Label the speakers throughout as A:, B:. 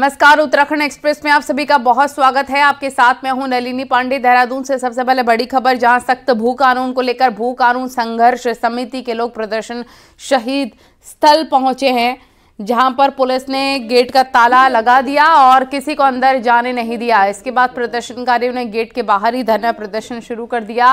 A: नमस्कार, उत्तराखंड एक्सप्रेस में आप सभी का बहुत स्वागत है। आपके साथ मैं हूं नलिनी पांडे। देहरादून से सबसे पहले बड़ी खबर, जहां सख्त भू कानून को लेकर भू कानून संघर्ष समिति के लोग प्रदर्शन शहीद स्थल पहुंचे हैं, जहां पर पुलिस ने गेट का ताला लगा दिया और किसी को अंदर जाने नहीं दिया। इसके बाद प्रदर्शनकारियों ने गेट के बाहर ही धरना प्रदर्शन शुरू कर दिया।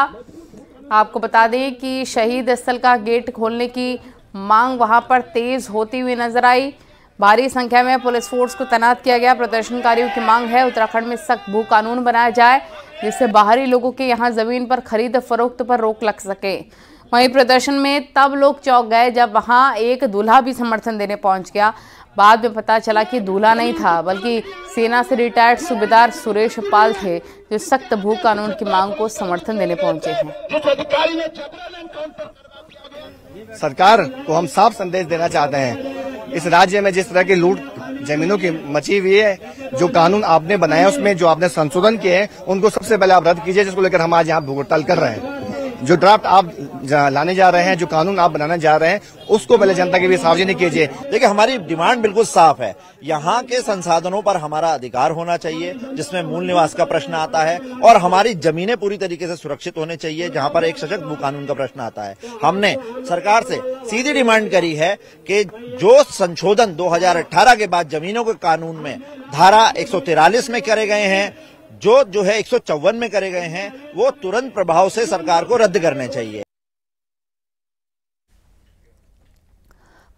A: आपको बता दें कि शहीद स्थल का गेट खोलने की मांग वहां पर तेज होती हुई नजर आई। भारी संख्या में पुलिस फोर्स को तैनात किया गया। प्रदर्शनकारियों की मांग है उत्तराखंड में सख्त भू कानून बनाया जाए, जिससे बाहरी लोगों के यहां जमीन पर खरीद फरोख्त पर रोक लग सके। वहीं प्रदर्शन में तब लोग चौंक गए जब वहां एक दूल्हा भी समर्थन देने पहुंच गया। बाद में पता चला कि दूल्हा नहीं था, बल्कि सेना से रिटायर्ड सूबेदार सुरेश पाल थे, जो सख्त भू कानून की मांग को समर्थन देने पहुंचे हैं।
B: सरकार को हम साफ संदेश देना चाहते हैं, इस राज्य में जिस तरह की लूट जमीनों की मची हुई है, जो कानून आपने बनाया उसमें जो आपने संशोधन किए हैं उनको सबसे पहले आप रद्द कीजिए, जिसको लेकर हम आज यहाँ भूख हड़ताल कर रहे हैं। जो ड्राफ्ट आप लाने जा रहे हैं, जो कानून आप बनाने जा रहे हैं, उसको पहले जनता के लिए सार्वजनिक कीजिए।
C: देखिए, हमारी डिमांड बिल्कुल साफ है। यहाँ के संसाधनों पर हमारा अधिकार होना चाहिए, जिसमें मूल निवास का प्रश्न आता है, और हमारी जमीनें पूरी तरीके से सुरक्षित होने चाहिए, जहाँ पर एक सशक्त भू कानून का प्रश्न आता है। हमने सरकार से सीधी डिमांड करी है कि जो संशोधन 2018 के बाद जमीनों के कानून में धारा 143 में करे गए हैं, जो है 154 में करे गए हैं, वो तुरंत प्रभाव से सरकार को रद्द करने चाहिए।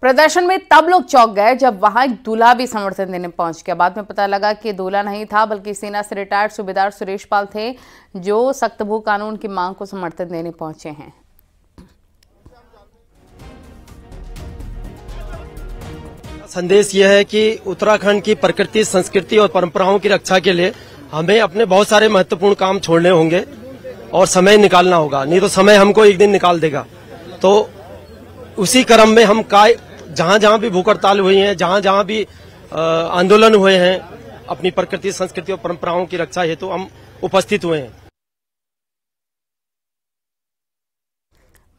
A: प्रदर्शन में तब लोग चौंक गए जब वहां एक दूल्हा भी समर्थन देने पहुंच गया। बाद में पता लगा कि दूल्हा नहीं था, बल्कि सेना से रिटायर्ड सूबेदार सुरेश पाल थे, जो सख्त भू कानून की मांग को समर्थन देने पहुंचे हैं।
D: संदेश यह है कि उत्तराखंड की प्रकृति, संस्कृति और परंपराओं की रक्षा के लिए हमें अपने बहुत सारे महत्वपूर्ण काम छोड़ने होंगे और समय निकालना होगा, नहीं तो समय हमको एक दिन निकाल देगा। तो उसी क्रम में हम जहां जहां भी भूख हड़ताल हुई है, जहां जहां भी आंदोलन हुए हैं, अपनी प्रकृति, संस्कृति और परंपराओं की रक्षा हेतु हम उपस्थित हुए हैं।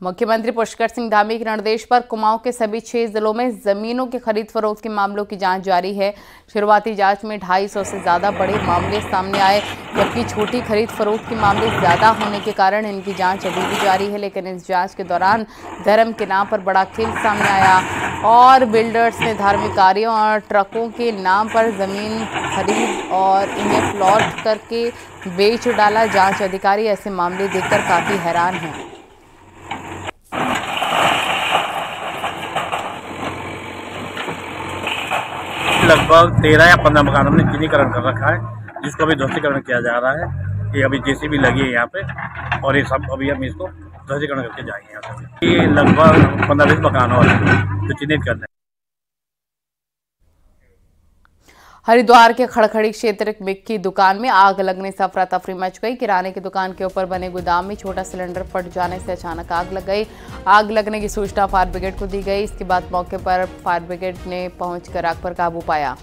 A: मुख्यमंत्री पुष्कर सिंह धामी के निर्देश पर कुमाऊं के सभी 6 जिलों में जमीनों की खरीद फरोख्त के मामलों की जांच जारी है। शुरुआती जांच में 250 से ज्यादा बड़े मामले सामने आए, जबकि छोटी खरीद फरोख्त के मामले ज्यादा होने के कारण इनकी जांच अभी भी जारी है। लेकिन इस जांच के दौरान धर्म के नाम पर बड़ा खेल सामने आया और बिल्डर्स ने धार्मिक कार्यों और ट्रकों के नाम पर जमीन खरीद और इन्हें प्लॉट करके बेच डाला। जांच अधिकारी ऐसे मामले देखकर काफी हैरान हैं।
E: लगभग 13 या 15 मकानों में चिन्हीकरण कर रखा है, जिसको अभी ध्वस्तीकरण किया जा रहा है। ये अभी जेसीबी लगी है यहाँ पे, और ये सब अभी हम इसको ध्वस्तीकरण करके जाएंगे यहाँ से। ये लगभग 15-20 मकान और जो चिन्हित करने।
A: हरिद्वार के खड़खड़ी क्षेत्र की दुकान में आग लगने से अफरा तफरी मच गई। किराने की दुकान के ऊपर बने गोदाम में छोटा सिलेंडर फट जाने से अचानक आग लग गई। आग लगने की सूचना फायर ब्रिगेड को दी गई। इसके बाद मौके पर फायर ब्रिगेड ने पहुंचकर आग पर काबू पाया।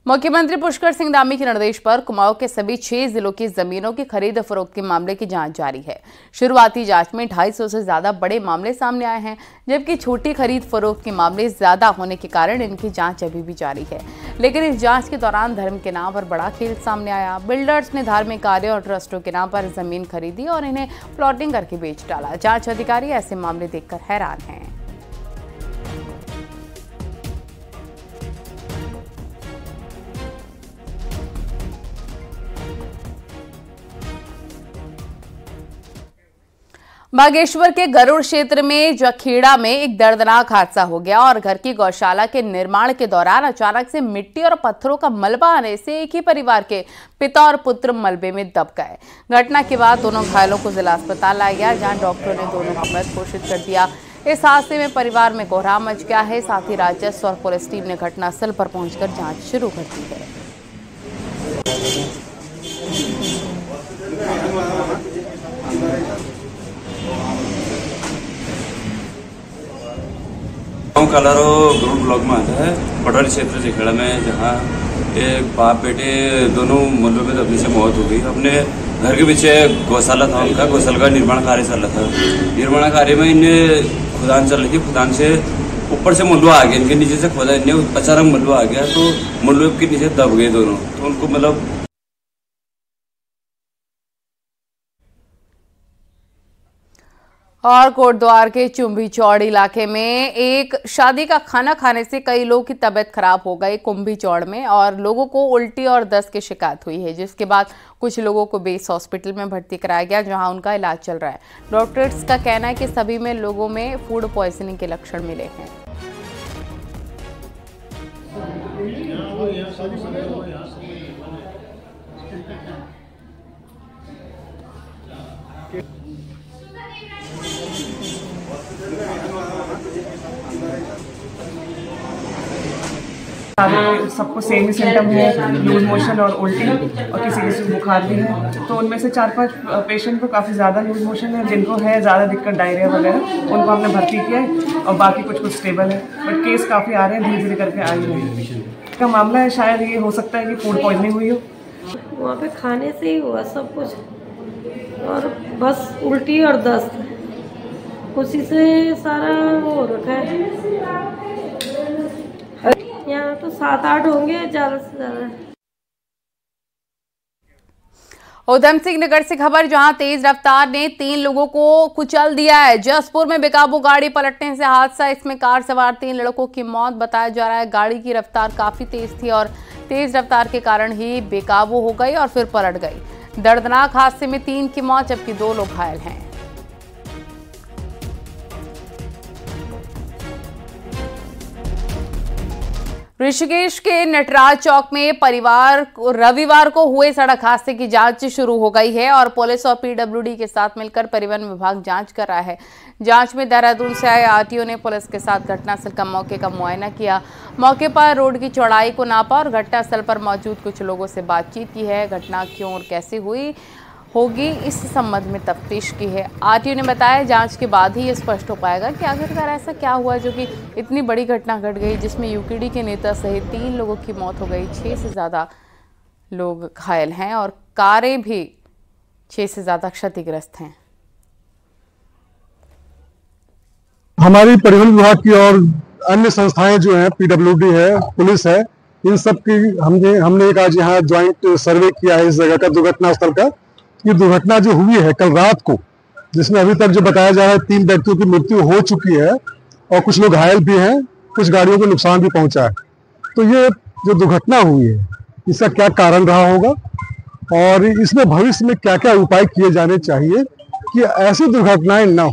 A: मुख्यमंत्री पुष्कर सिंह धामी के निर्देश पर कुमाऊं के सभी 6 जिलों की जमीनों की खरीद फरोख्त के मामले की जांच जारी है। शुरुआती जांच में 250 से ज्यादा बड़े मामले सामने आए हैं, जबकि छोटी खरीद फरोख्त के मामले ज्यादा होने के कारण इनकी जांच अभी भी जारी है। लेकिन इस जांच के दौरान धर्म के नाम पर बड़ा खेल सामने आया। बिल्डर्स ने धार्मिक कार्यों और ट्रस्टों के नाम पर जमीन खरीदी और इन्हें प्लॉटिंग करके बेच डाला। जांच अधिकारी ऐसे मामले देखकर हैरान हैं। बागेश्वर के गरुड़ क्षेत्र में जखेड़ा में एक दर्दनाक हादसा हो गया और घर की गौशाला के निर्माण के दौरान अचानक से मिट्टी और पत्थरों का मलबा आने से एक ही परिवार के पिता और पुत्र मलबे में दब गए। घटना के बाद दोनों घायलों को जिला अस्पताल लाया गया, जहां डॉक्टरों ने दोनों को मृत घोषित कर दिया। इस हादसे में परिवार में कोहराम मच गया है। साथ ही राजस्व और पुलिस टीम ने घटनास्थल पर पहुंचकर जांच शुरू कर दी है।
F: कालारो ग्राउंड ब्लॉक में आता है, पटवारी क्षेत्र चिखेड़ा में, जहाँ एक बाप बेटे दोनों मल्लों में दबने से मौत हो गई। अपने घर के पीछे गौशाला था उनका, गौशाला का निर्माण कार्य चल रहा था। निर्माण कार्य में इन्हें खुदान चल रही थी, खुदान से ऊपर से मल्लुआ आ गया, इनके नीचे से खोदा, इन्हें अचानक मल्लुआ आ गया तो मल्लुए के नीचे दब गए दोनों। तो उनको मतलब
A: और कोटद्वार के चुम्बी चौड़ इलाके में एक शादी का खाना खाने से कई लोगों की तबीयत खराब हो गई कुंभी चौड़ में, और लोगों को उल्टी और दस्त की शिकायत हुई है, जिसके बाद कुछ लोगों को बेस हॉस्पिटल में भर्ती कराया गया, जहां उनका इलाज चल रहा है। डॉक्टर्स का कहना है कि सभी में लोगों में फूड पॉइजनिंग के लक्षण मिले हैं।
G: सबको सेम ही सिम्टम है, लूज मोशन और उल्टी, और किसी किसी को बुखार भी है। तो उनमें से 4-5 पेशेंट को काफ़ी ज़्यादा लूज मोशन है, जिनको है ज़्यादा दिक्कत डायरिया वगैरह, उनको हमने भर्ती किया है, और बाकी कुछ स्टेबल है। बट केस काफ़ी आ रहे हैं, धीरे धीरे करके आ रहे हैं। इसका मामला है, शायद ये हो सकता है कि फूड पॉइजनिंग हुई हो।
H: वहाँ पे खाने से ही हुआ सब कुछ, और बस उल्टी और दस्त, उसी से सारा हो रखा है। यहाँ तो 7-8 होंगे ज़्यादा से ज़्यादा।
A: उधम सिंह नगर से खबर, जहां तेज रफ्तार ने 3 लोगों को कुचल दिया है। जसपुर में बेकाबू गाड़ी पलटने से हादसा, इसमें कार सवार 3 लड़कों की मौत बताया जा रहा है। गाड़ी की रफ्तार काफी तेज थी और तेज रफ्तार के कारण ही बेकाबू हो गई और फिर पलट गई। दर्दनाक हादसे में 3 की मौत जबकि 2 लोग घायल हैं। ऋषिकेश के नटराज चौक में रविवार को हुए सड़क हादसे की जांच शुरू हो गई है और पुलिस और पीडब्ल्यूडी के साथ मिलकर परिवहन विभाग जांच कर रहा है। जांच में देहरादून से आए आरटीओ ने पुलिस के साथ घटनास्थल का मौके का मुआयना किया, मौके पर रोड की चौड़ाई को नापा और घटनास्थल पर मौजूद कुछ लोगों से बातचीत की है। घटना क्यों और कैसे हुई होगी, इस संबंध में तफ्तीश की है। आरटीओ ने बताया जांच के बाद ही ये स्पष्ट हो पाएगा कि आखिरकार ऐसा क्या हुआ जो कि इतनी बड़ी घटना घट गई, जिसमें यूकेडी के नेता सहित 3 लोगों की मौत हो गई, 6 से ज़्यादा लोग घायल हैं और कारें भी 6 से ज़्यादा क्षतिग्रस्त हैं।
I: हमारी परिवहन विभाग की और अन्य संस्थाएं जो हैं, पीडब्ल्यूडी है, पुलिस है, इन सब की हमने एक आज यहाँ ज्वाइंट सर्वे किया है इस जगह का, दुर्घटना स्थल का। ये दुर्घटना जो हुई है कल रात को, जिसमें अभी तक जो बताया जा रहा है 3 व्यक्तियों की मृत्यु हो चुकी है और कुछ लोग घायल भी हैं, कुछ गाड़ियों को नुकसान भी पहुंचा है। तो ये जो दुर्घटना हुई है, इसका क्या कारण रहा होगा और इसमें भविष्य में क्या क्या उपाय किए जाने चाहिए कि ऐसी दुर्घटनाएं न हो।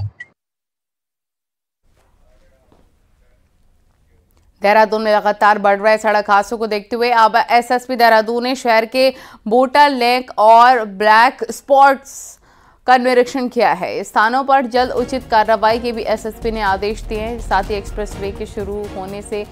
A: देहरादून में लगातार बढ़ रहे सड़क हादसों को देखते हुए अब एसएसपी देहरादून ने शहर के बोटल नेक और ब्लैक स्पॉट्स का निरीक्षण किया है। स्थानों पर जल्द उचित कार्रवाई के भी एसएसपी ने आदेश दिए हैं। साथ ही एक्सप्रेसवे के शुरू होने से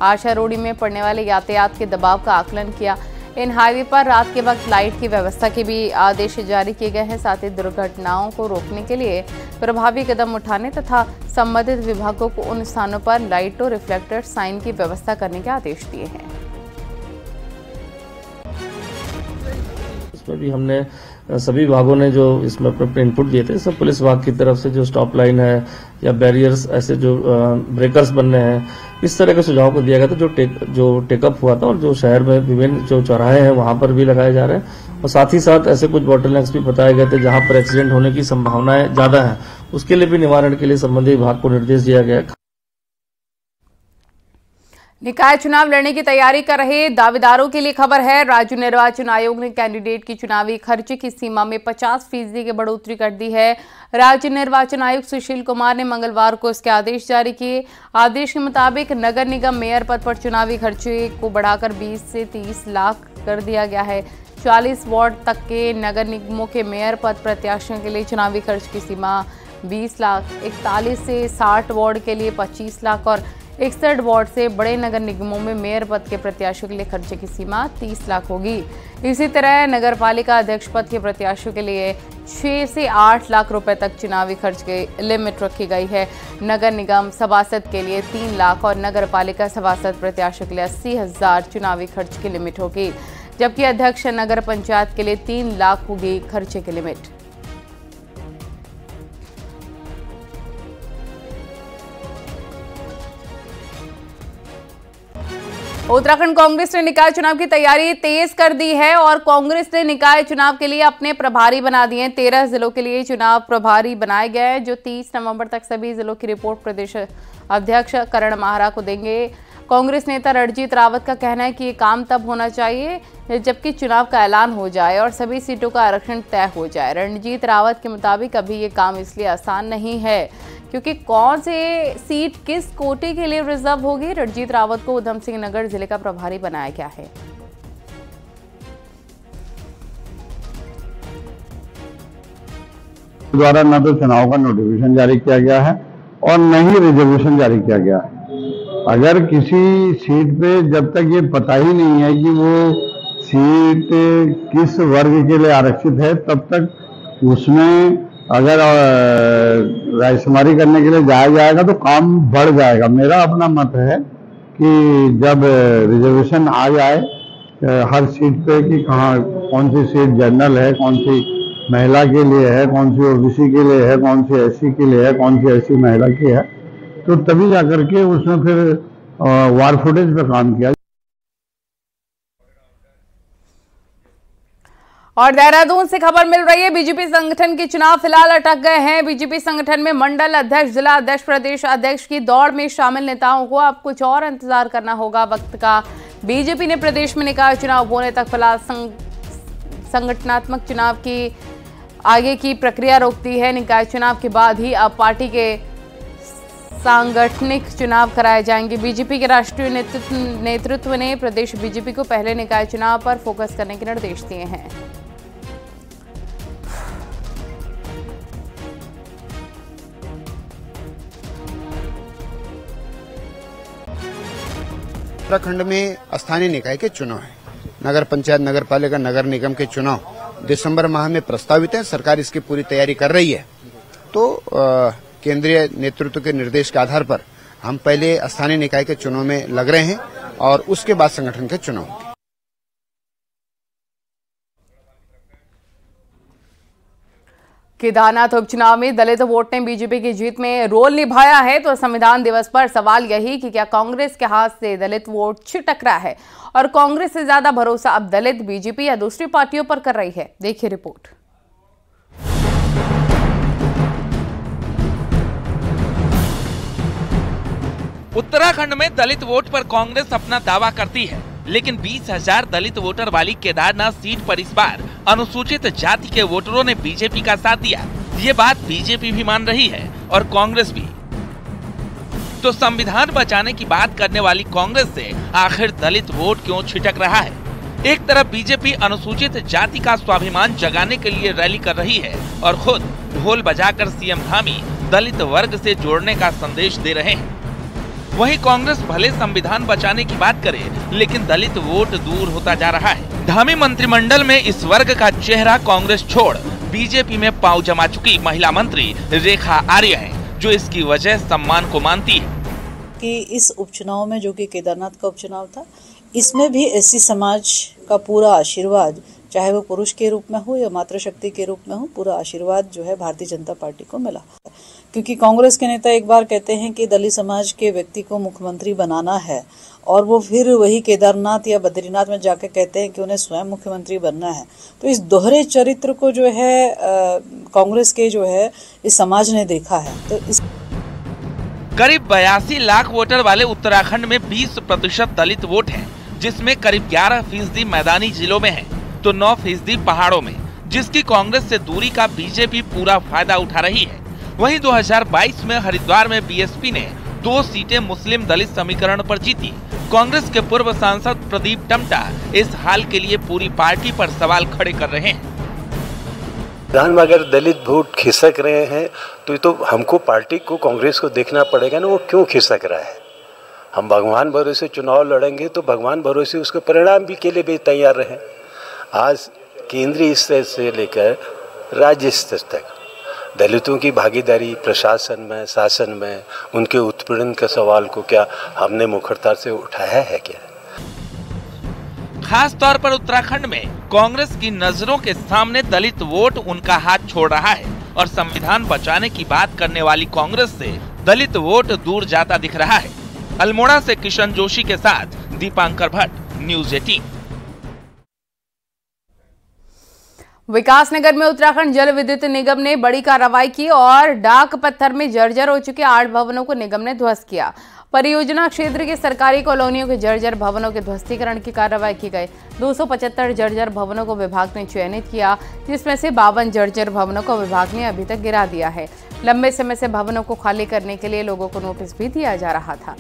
A: आशा रोडी में पड़ने वाले यातायात के दबाव का आकलन किया। इन हाईवे पर रात के वक्त लाइट की व्यवस्था के भी आदेश जारी किए गए हैं। साथ ही दुर्घटनाओं को रोकने के लिए प्रभावी कदम उठाने तथा संबंधित विभागों को उन स्थानों पर लाइटों, रिफ्लेक्टर, साइन की व्यवस्था करने के आदेश दिए हैं।
J: इसमें भी हमने सभी विभागों ने जो इसमें अपने इनपुट दिए थे, सब पुलिस विभाग की तरफ से जो स्टॉप लाइन है या बैरियर्स, ऐसे जो ब्रेकर्स बनने हैं, इस तरह के सुझाव को दिया गया था जो टेकअप हुआ था और जो शहर में विभिन्न जो चौराहे हैं वहां पर भी लगाए जा रहे हैं। और साथ ही साथ ऐसे कुछ बॉटलनेक्स भी बताए गए थे जहां पर एक्सीडेंट होने की संभावनाएं ज्यादा है, उसके लिए भी निवारण के लिए संबंधित विभाग को निर्देश दिया गया।
A: निकाय चुनाव लड़ने की तैयारी कर रहे दावेदारों के लिए खबर है। राज्य निर्वाचन आयोग ने कैंडिडेट की चुनावी खर्चे की सीमा में 50% की बढ़ोतरी कर दी है। राज्य निर्वाचन आयुक्त सुशील कुमार ने मंगलवार को इसके आदेश जारी किए। आदेश के मुताबिक नगर निगम मेयर पद पर चुनावी खर्चे को बढ़ाकर 20 से 30 लाख कर दिया गया है। 40 वार्ड तक के नगर निगमों के मेयर पद प्रत्याशियों के लिए चुनावी खर्च की सीमा 20 लाख, 41 से 60 वार्ड के लिए 25 लाख और 61 वार्ड से बड़े नगर निगमों में मेयर पद के प्रत्याशियों के लिए खर्चे की सीमा 30 लाख होगी। इसी तरह नगर पालिका अध्यक्ष पद के प्रत्याशियों के लिए 6 से 8 लाख रुपए तक चुनावी खर्च की लिमिट रखी गई है। नगर निगम सभासद के लिए 3 लाख और नगर पालिका सभासद प्रत्याशियों के लिए 80,000 चुनावी खर्च की लिमिट होगी, जबकि अध्यक्ष नगर पंचायत के लिए 3 लाख होगी खर्चे की लिमिट। उत्तराखंड कांग्रेस ने निकाय चुनाव की तैयारी तेज कर दी है और कांग्रेस ने निकाय चुनाव के लिए अपने प्रभारी बना दिए हैं। 13 जिलों के लिए चुनाव प्रभारी बनाए गए हैं, जो 30 नवंबर तक सभी जिलों की रिपोर्ट प्रदेश अध्यक्ष करण माहरा को देंगे। कांग्रेस नेता रणजीत रावत का कहना है कि ये काम तब होना चाहिए जबकि चुनाव का ऐलान हो जाए और सभी सीटों का आरक्षण तय हो जाए। रणजीत रावत के मुताबिक अभी ये काम इसलिए आसान नहीं है क्योंकि कौन से सीट किस कोटे के लिए रिजर्व होगी। रणजीत रावत को उधम सिंह नगर जिले का प्रभारी बनाया गया है।
K: द्वारा न तो चुनाव का नोटिफिकेशन जारी किया गया है और न ही रिजर्वेशन जारी किया गया है। अगर किसी सीट पे जब तक ये पता ही नहीं है कि वो सीट किस वर्ग के लिए आरक्षित है, तब तक उसमें अगर रायशुमारी करने के लिए जाया जाएगा तो काम बढ़ जाएगा। मेरा अपना मत है कि जब रिजर्वेशन आ जाए हर सीट पे कि कहाँ कौन सी सीट जनरल है, कौन सी महिला के लिए है, कौन सी ओबीसी के लिए है, कौन सी एससी के लिए है, कौन सी एससी महिला की है, तो तभी जाकर के उसमें फिर वार फुटेज पे काम किया।
A: और देहरादून से खबर मिल रही है, बीजेपी संगठन के चुनाव फिलहाल अटक गए हैं। बीजेपी संगठन में मंडल अध्यक्ष, जिला अध्यक्ष, प्रदेश अध्यक्ष की दौड़ में शामिल नेताओं को अब कुछ और इंतजार करना होगा वक्त का। बीजेपी ने प्रदेश में निकाय चुनाव होने तक फिलहाल संगठनात्मक चुनाव की आगे की प्रक्रिया रोक दी है। निकाय चुनाव के बाद ही अब पार्टी के सांगठनिक चुनाव कराए जाएंगे। बीजेपी के राष्ट्रीय नेतृत्व ने प्रदेश बीजेपी को पहले निकाय चुनाव पर फोकस करने के निर्देश दिए हैं।
L: उत्तराखंड में स्थानीय निकाय के चुनाव है। नगर पंचायत, नगर पालिका, नगर निगम के चुनाव दिसंबर माह में प्रस्तावित है। सरकार इसकी पूरी तैयारी कर रही है। तो केंद्रीय नेतृत्व के निर्देश के आधार पर हम पहले स्थानीय निकाय के चुनाव में लग रहे हैं और उसके बाद संगठन के चुनाव।
A: केदारनाथ उपचुनाव में दलित वोट ने बीजेपी की जीत में रोल निभाया है। तो संविधान दिवस पर सवाल यही कि क्या कांग्रेस के हाथ से दलित वोट छिटक रहा है और कांग्रेस से ज्यादा भरोसा अब दलित बीजेपी या दूसरी पार्टियों पर कर रही है। देखिए रिपोर्ट।
M: उत्तराखंड में दलित वोट पर कांग्रेस अपना दावा करती है, लेकिन 20,000 दलित वोटर वाली केदारनाथ सीट पर इस बार अनुसूचित जाति के वोटरों ने बीजेपी का साथ दिया। ये बात बीजेपी भी मान रही है और कांग्रेस भी। तो संविधान बचाने की बात करने वाली कांग्रेस से आखिर दलित वोट क्यों छिटक रहा है? एक तरफ बीजेपी अनुसूचित जाति का स्वाभिमान जगाने के लिए रैली कर रही है और खुद ढोल बजाकर सीएम धामी दलित वर्ग से जोड़ने का संदेश दे रहे हैं। वहीं कांग्रेस भले संविधान बचाने की बात करे, लेकिन दलित वोट दूर होता जा रहा है। धामी मंत्रिमंडल में इस वर्ग का चेहरा कांग्रेस छोड़ बीजेपी में पांव जमा चुकी महिला मंत्री रेखा आर्य हैं, जो इसकी वजह सम्मान को मानती है
N: कि इस उपचुनाव में, जो कि केदारनाथ का उपचुनाव था, इसमें भी एससी समाज का पूरा आशीर्वाद, चाहे वो पुरुष के रूप में हो या मातृशक्ति के रूप में हो, पूरा आशीर्वाद जो है भारतीय जनता पार्टी को मिला। क्योंकि कांग्रेस के नेता एक बार कहते हैं कि दलित समाज के व्यक्ति को मुख्यमंत्री बनाना है और वो फिर वही केदारनाथ या बद्रीनाथ में जाकर कहते हैं कि उन्हें स्वयं मुख्यमंत्री बनना है। तो इस दोहरे चरित्र को जो है कांग्रेस के जो है इस समाज ने देखा है। तो इस
M: करीब 82 लाख वोटर वाले उत्तराखंड में 20% दलित वोट है, जिसमें करीब 11% मैदानी जिलों में है तो 9% पहाड़ों में, जिसकी कांग्रेस से दूरी का बीजेपी पूरा फायदा उठा रही है। वहीं 2022 में हरिद्वार में बीएसपी ने 2 सीटें मुस्लिम दलित समीकरण पर जीती। कांग्रेस के पूर्व सांसद प्रदीप टमटा इस हाल के लिए पूरी पार्टी पर सवाल खड़े कर रहे हैं।
O: में अगर दलित वोट खिसक रहे हैं तो ये तो हमको, पार्टी को, कांग्रेस को देखना पड़ेगा ना, वो क्यों खिसक रहा है। हम भगवान भरोसे चुनाव लड़ेंगे तो भगवान भरोसे उसके परिणाम भी के लिए भी तैयार रहें। आज केंद्रीय स्तर से लेकर राज्य स्तर तक दलितों की भागीदारी प्रशासन में, शासन में, उनके उत्पीड़न के सवाल को क्या हमने मुखरता से उठाया है क्या?
M: खास तौर पर उत्तराखंड में कांग्रेस की नजरों के सामने दलित वोट उनका हाथ छोड़ रहा है और संविधान बचाने की बात करने वाली कांग्रेस से दलित वोट दूर जाता दिख रहा है। अल्मोड़ा से किशन जोशी के साथ दीपांकर भट्ट, न्यूज़ 18।
A: विकासनगर में उत्तराखंड जल विद्युत निगम ने बड़ी कार्रवाई की और डाक पत्थर में जर्जर हो चुके 8 भवनों को निगम ने ध्वस्त किया। परियोजना क्षेत्र के सरकारी कॉलोनियों के जर्जर भवनों के ध्वस्तीकरण की कार्रवाई की गई। 275 जर्जर भवनों को विभाग ने चयनित किया, जिसमें से 52 जर्जर भवनों को विभाग ने अभी तक गिरा दिया है। लंबे समय से भवनों को खाली करने के लिए लोगों को नोटिस भी दिया जा रहा था।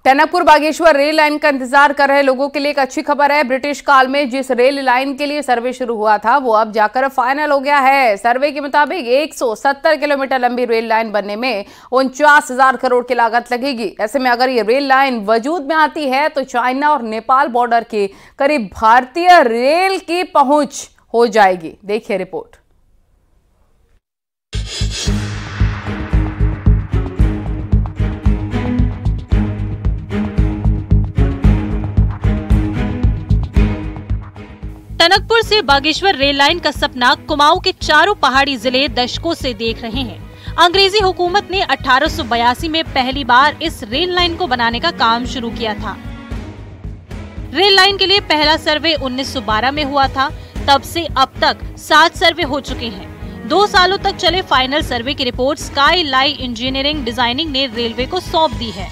A: टनकपुर बागेश्वर रेल लाइन का इंतजार कर रहे लोगों के लिए एक अच्छी खबर है। ब्रिटिश काल में जिस रेल लाइन के लिए सर्वे शुरू हुआ था वो अब जाकर फाइनल हो गया है। सर्वे के मुताबिक 170 किलोमीटर लंबी रेल लाइन बनने में 49,000 करोड़ की लागत लगेगी। ऐसे में अगर ये रेल लाइन वजूद में आती है तो चाइना और नेपाल बॉर्डर के करीब भारतीय रेल की पहुंच हो जाएगी। देखिए रिपोर्ट।
P: टनकपुर से बागेश्वर रेल लाइन का सपना कुमाऊं के चारों पहाड़ी जिले दशकों से देख रहे हैं। अंग्रेजी हुकूमत ने 1882 में पहली बार इस रेल लाइन को बनाने का काम शुरू किया था। रेल लाइन के लिए पहला सर्वे 1912 में हुआ था। तब से अब तक 7 सर्वे हो चुके हैं। 2 सालों तक चले फाइनल सर्वे की रिपोर्ट स्काई लाई इंजीनियरिंग डिजाइनिंग ने रेलवे को सौंप दी है।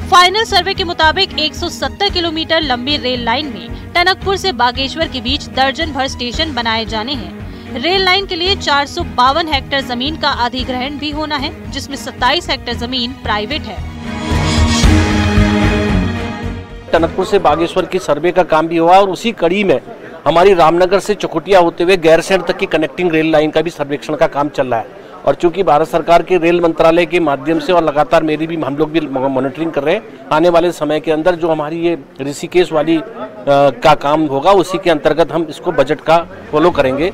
P: फाइनल सर्वे के मुताबिक 170 किलोमीटर लंबी रेल लाइन में टनकपुर से बागेश्वर के बीच दर्जन भर स्टेशन बनाए जाने हैं। रेल लाइन के लिए 452 हेक्टेयर जमीन का अधिग्रहण भी होना है, जिसमें 27 हेक्टेयर जमीन प्राइवेट है।
Q: टनकपुर से बागेश्वर की सर्वे का काम भी हुआ और उसी कड़ी में हमारी रामनगर से चुकुटिया होते हुए गैरसैंण तक की कनेक्टिंग रेल लाइन का भी सर्वेक्षण का काम चल रहा है। और चूंकि भारत सरकार के रेल मंत्रालय के माध्यम से और लगातार मेरी भी हम लोग भी मॉनिटरिंग कर रहे हैं, आने वाले समय के अंदर जो हमारी ये ऋषिकेश वाली का काम होगा उसी के अंतर्गत हम इसको बजट का फॉलो करेंगे।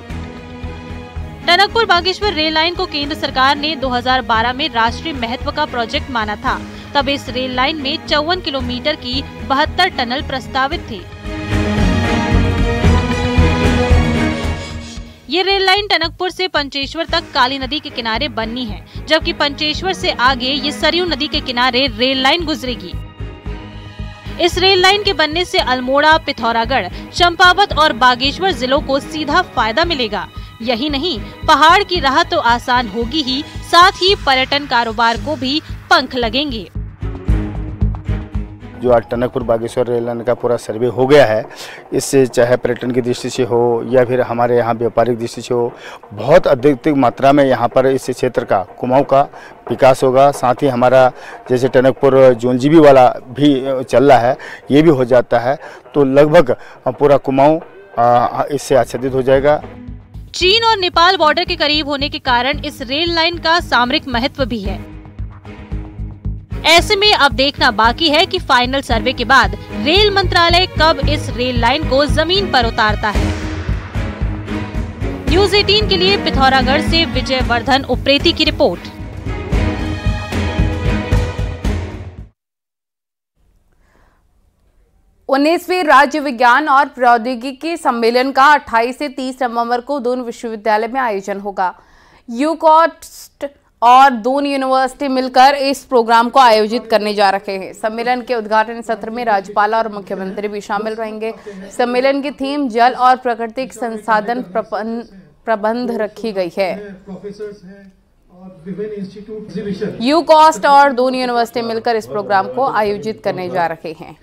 P: टनकपुर बागेश्वर रेल लाइन को केंद्र सरकार ने 2012 में राष्ट्रीय महत्व का प्रोजेक्ट माना था। तब इस रेल लाइन में 54 किलोमीटर की 72 टनल प्रस्तावित थी। ये रेल लाइन टनकपुर से पंचेश्वर तक काली नदी के किनारे बननी है, जबकि पंचेश्वर से आगे ये सरयू नदी के किनारे रेल लाइन गुजरेगी। इस रेल लाइन के बनने से अल्मोड़ा, पिथौरागढ़, चंपावत और बागेश्वर जिलों को सीधा फायदा मिलेगा। यही नहीं, पहाड़ की राह तो आसान होगी ही, साथ ही पर्यटन कारोबार को भी पंख लगेंगे।
L: जो आज टनकपुर बागेश्वर रेल लाइन का पूरा सर्वे हो गया है, इससे चाहे पर्यटन की दृष्टि से हो या फिर हमारे यहाँ व्यापारिक दृष्टि से हो, बहुत अधिक मात्रा में यहाँ पर इस क्षेत्र का कुमाऊं का विकास होगा। साथ ही हमारा जैसे टनकपुर जोनजीबी वाला भी चल रहा है, ये भी हो जाता है तो लगभग पूरा कुमाऊं इससे आच्छादित हो जाएगा।
P: चीन और नेपाल बॉर्डर के करीब होने के कारण इस रेल लाइन का सामरिक महत्व भी है। ऐसे में अब देखना बाकी है कि फाइनल सर्वे के बाद रेल मंत्रालय कब इस रेल लाइन को जमीन पर उतारता है। न्यूज़ 18 के लिए पिथौरागढ़ से विजय वर्धन उप्रेती की रिपोर्ट।
A: उन्नीसवीं राज्य विज्ञान और प्रौद्योगिकी सम्मेलन का 28 से 30 नवंबर को दून विश्वविद्यालय में आयोजन होगा। यूकॉस्ट और दून यूनिवर्सिटी मिलकर इस प्रोग्राम को आयोजित करने जा रहे हैं। सम्मेलन के उद्घाटन सत्र में राज्यपाल और मुख्यमंत्री भी शामिल रहेंगे। सम्मेलन की थीम जल और प्राकृतिक संसाधन प्रबंध रखी गई है। यूकॉस्ट और दून यूनिवर्सिटी मिलकर इस प्रोग्राम को आयोजित करने जा रहे हैं।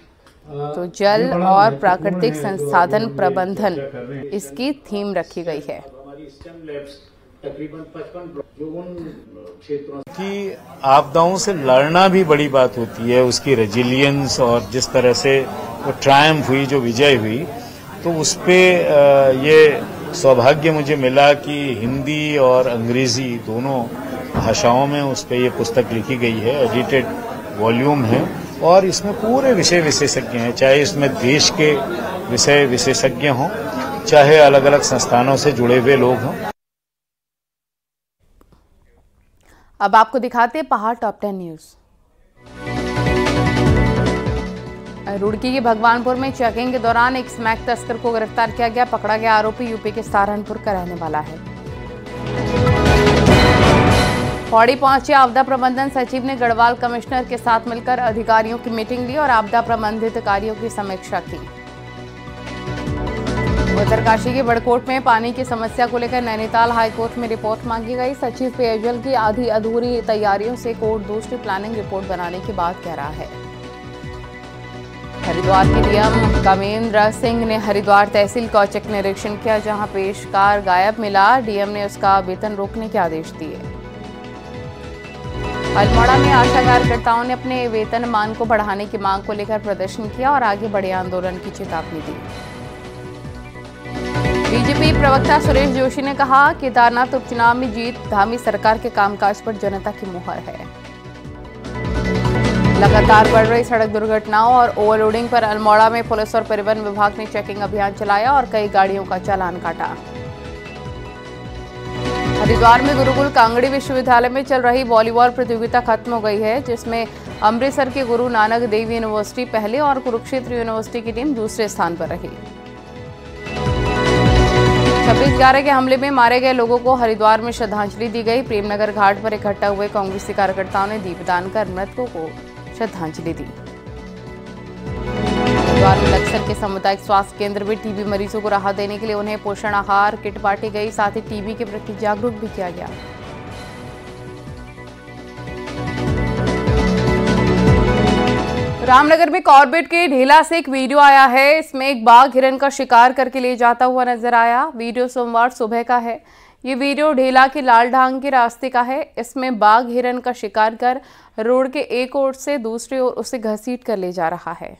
A: तो जल और प्राकृतिक संसाधन प्रबंधन इसकी थीम रखी गई है।
R: तकरीबन 55 जो उन क्षेत्रों की आपदाओं से लड़ना भी बड़ी बात होती है, उसकी रेजिलियंस और जिस तरह से वो ट्रायम्फ हुई, जो विजय हुई, तो उस पे ये सौभाग्य मुझे मिला कि हिंदी और अंग्रेजी दोनों भाषाओं में उस पे ये पुस्तक लिखी गई है, एडिटेड वॉल्यूम है और इसमें पूरे विषय विशेषज्ञ हैं, चाहे इसमें देश के विषय विशेषज्ञ हों, चाहे अलग अलग संस्थानों से जुड़े हुए लोग हों।
A: अब आपको दिखाते हैं पहाड़ टॉप 10 न्यूज। रुड़की के भगवानपुर में चेकिंग के दौरान एक स्मैक तस्कर को गिरफ्तार किया गया। पकड़ा गया आरोपी यूपी के सहारनपुर का रहने वाला है। पौड़ी पहुंचे आपदा प्रबंधन सचिव ने गढ़वाल कमिश्नर के साथ मिलकर अधिकारियों की मीटिंग ली और आपदा प्रबंधित कार्यों की समीक्षा की। उत्तरकाशी के बड़कोट में पानी की समस्या को लेकर नैनीताल हाईकोर्ट में रिपोर्ट मांगी गई। सचिव पेयजल की आधी अधूरी तैयारियों से कोर्ट दूसरी प्लानिंग रिपोर्ट बनाने की बात कह रहा है। हरिद्वार के डीएम कामेंद्र सिंह ने हरिद्वार तहसील का औचक निरीक्षण किया, जहां पेशकार गायब मिला। डीएम ने उसका वेतन रोकने के आदेश दिए। अल्मोड़ा में आशा कार्यकर्ताओं ने अपने वेतन मान को बढ़ाने की मांग को लेकर प्रदर्शन किया और आगे बढ़े आंदोलन की चेतावनी दी। बीजेपी प्रवक्ता सुरेश जोशी ने कहा, केदारनाथ उपचुनाव में जीत धामी सरकार के कामकाज पर जनता की मुहर है। लगातार बढ़ रही सड़क दुर्घटनाओं और ओवरलोडिंग पर अल्मोड़ा में पुलिस और परिवहन विभाग ने चेकिंग अभियान चलाया और कई गाड़ियों का चालान काटा। हरिद्वार में गुरुकुल कांगड़ी विश्वविद्यालय में चल रही वॉलीबॉल प्रतियोगिता खत्म हो गई है, जिसमें अमृतसर की गुरु नानक देव यूनिवर्सिटी पहले और कुरुक्षेत्र यूनिवर्सिटी की टीम दूसरे स्थान पर रही। 26/11 के हमले में मारे गए लोगों को हरिद्वार में श्रद्धांजलि दी गई। प्रेमनगर घाट पर इकट्ठा हुए कांग्रेसी कार्यकर्ताओं ने दीपदान कर मृतकों को श्रद्धांजलि दी। हरिद्वार में लक्सर के सामुदायिक स्वास्थ्य केंद्र में टीबी मरीजों को राहत देने के लिए उन्हें पोषण आहार किट बांटी गई, साथ ही टीबी के प्रति जागरूक भी किया गया। रामनगर में कॉर्बेट के ढेला से एक वीडियो आया है। इसमें एक बाघ हिरन का शिकार करके ले जाता हुआ नजर आया। वीडियो सोमवार सुबह का है। ये वीडियो ढेला के लालढांग के रास्ते का है। इसमें बाघ हिरन का शिकार कर रोड के एक ओर से दूसरी ओर उसे घसीट कर ले जा रहा है।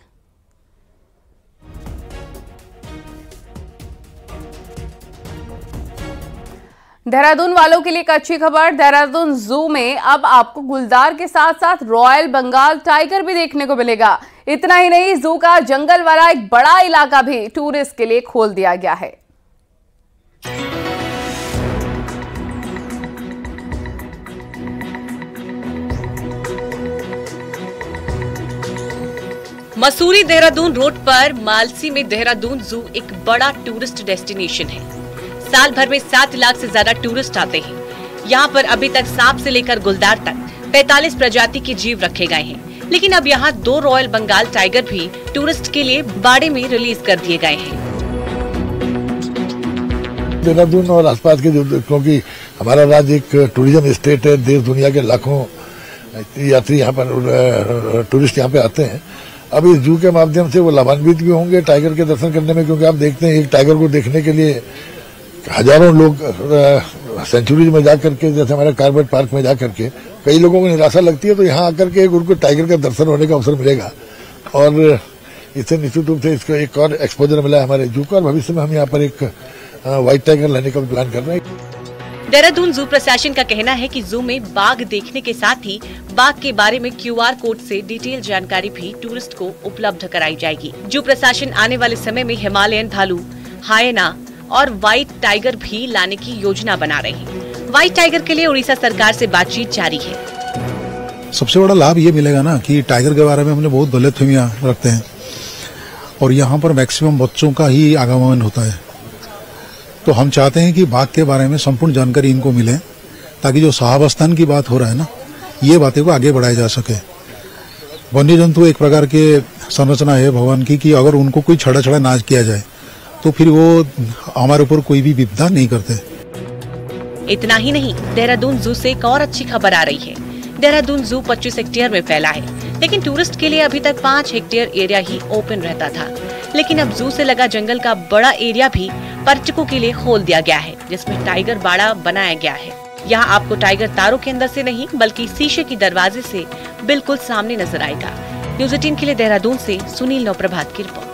A: देहरादून वालों के लिए एक अच्छी खबर। देहरादून जू में अब आपको गुलदार के साथ साथ रॉयल बंगाल टाइगर भी देखने को मिलेगा। इतना ही नहीं, जू का जंगल वाला एक बड़ा इलाका भी टूरिस्ट के लिए खोल दिया गया है।
S: मसूरी देहरादून रोड पर मालसी में देहरादून जू एक बड़ा टूरिस्ट डेस्टिनेशन है। साल भर में 7 लाख से ज्यादा टूरिस्ट आते हैं। यहाँ पर अभी तक सांप से लेकर गुलदार तक 45 प्रजाति के जीव रखे गए हैं, लेकिन अब यहाँ 2 रॉयल बंगाल टाइगर भी टूरिस्ट के लिए बाड़े में रिलीज कर दिए गए हैं।
T: देहरादून और आसपास के क्योंकि हमारा राज्य एक टूरिज्म स्टेट है, देश दुनिया के लाखों यात्री यहाँ पर टूरिस्ट यहाँ पे आते हैं। अब इस जू के माध्यम से वो लाभान्वित भी होंगे टाइगर के दर्शन करने में, क्योंकि आप देखते हैं एक टाइगर को देखने के लिए हजारों लोग सेंचुरीज में जाकर के, जैसे हमारे कॉर्बेट पार्क में जाकर के कई लोगों को निराशा लगती है, तो यहाँ आकर के उनको टाइगर का दर्शन होने का अवसर मिलेगा और इससे निश्चित रूप से इसको एक और एक्सपोजर मिला है हमारे जू का। और भविष्य में हम यहाँ पर एक व्हाइट टाइगर लाने का प्लान कर रहे हैं।
S: देहरादून जू प्रशासन का कहना है कि जू में बाघ देखने के साथ ही बाघ के बारे में QR कोड से डिटेल जानकारी भी टूरिस्ट को उपलब्ध कराई जाएगी। जू प्रशासन आने वाले समय में हिमालयन भालू, हायना और व्हाइट टाइगर भी लाने की योजना बना रही है। व्हाइट टाइगर के लिए उड़ीसा सरकार से बातचीत जारी है।
U: सबसे बड़ा लाभ ये मिलेगा ना कि टाइगर के बारे में हमने बहुत गलतफहमियां रखते हैं और यहाँ पर मैक्सिमम बच्चों का ही आगमन होता है, तो हम चाहते हैं कि बाघ के बारे में संपूर्ण जानकारी इनको मिले, ताकि जो सहावस्थान की बात हो रहा है ना, ये बातें को आगे बढ़ाया जा सके। वन्य जंतु एक प्रकार के संरचना है भगवान की कि अगर उनको कोई छड़ा छड़ा नाच किया जाए तो फिर वो हमारे ऊपर कोई भी विपदा नहीं करते।
S: इतना ही नहीं, देहरादून जू से एक और अच्छी खबर आ रही है। देहरादून जू 25 हेक्टेयर में फैला है, लेकिन टूरिस्ट के लिए अभी तक 5 हेक्टेयर एरिया ही ओपन रहता था। लेकिन अब जू से लगा जंगल का बड़ा एरिया भी पर्यटकों के लिए खोल दिया गया है, जिसमें टाइगर बाड़ा बनाया गया है। यहाँ आपको टाइगर तारों के अंदर से नहीं बल्कि शीशे की दरवाजे से बिल्कुल सामने नजर आएगा। न्यूज़ 18 के लिए देहरादून से सुनील नवप्रभात की रिपोर्ट।